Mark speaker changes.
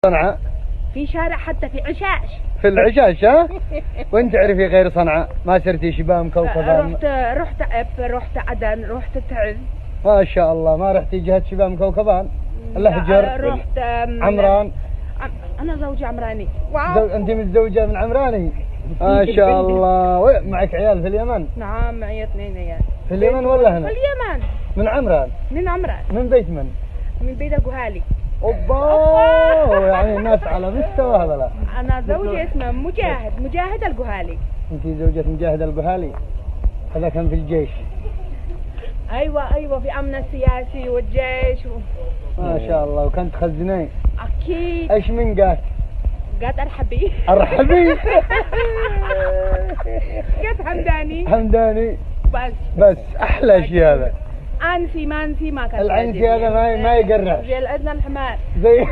Speaker 1: صنعاء
Speaker 2: في شارع حتى في عشاش.
Speaker 1: في العشاش ها؟ وين تعرفي غير صنعاء؟ ما سرتي شبام كوكبان؟
Speaker 2: رحت عدن، رحت تعز.
Speaker 1: ما شاء الله. ما رحتي جهة شبام كوكبان؟ الأحجر؟
Speaker 2: رحت
Speaker 1: عمران؟
Speaker 2: أنا زوجي عمراني.
Speaker 1: أنت متزوجة من عمراني؟ ما شاء الله. معك عيال في اليمن؟
Speaker 2: نعم معي 2 عيال.
Speaker 1: في اليمن ولا هنا؟
Speaker 2: في اليمن.
Speaker 1: من عمران؟
Speaker 2: من عمران.
Speaker 1: من بيت من؟
Speaker 2: من بيت القهالي.
Speaker 1: اوبا، يعني الناس على مستوى هذا.
Speaker 2: أنا زوجي اسمه مجاهد القهالي.
Speaker 1: أنت زوجة مجاهد القهالي؟ هذا كان في الجيش.
Speaker 2: أيوة في أمن السياسي والجيش
Speaker 1: ما شاء الله. وكنت تخزنين؟
Speaker 2: أكيد.
Speaker 1: إيش من قات؟
Speaker 2: قات أرحبي.
Speaker 1: أرحبي.
Speaker 2: قات حمداني.
Speaker 1: بس أحلى شيء هذا.
Speaker 2: أنسي ما كان.
Speaker 1: العنسي هذا ما يقرع.
Speaker 2: زي الأذن الحمار.
Speaker 1: زي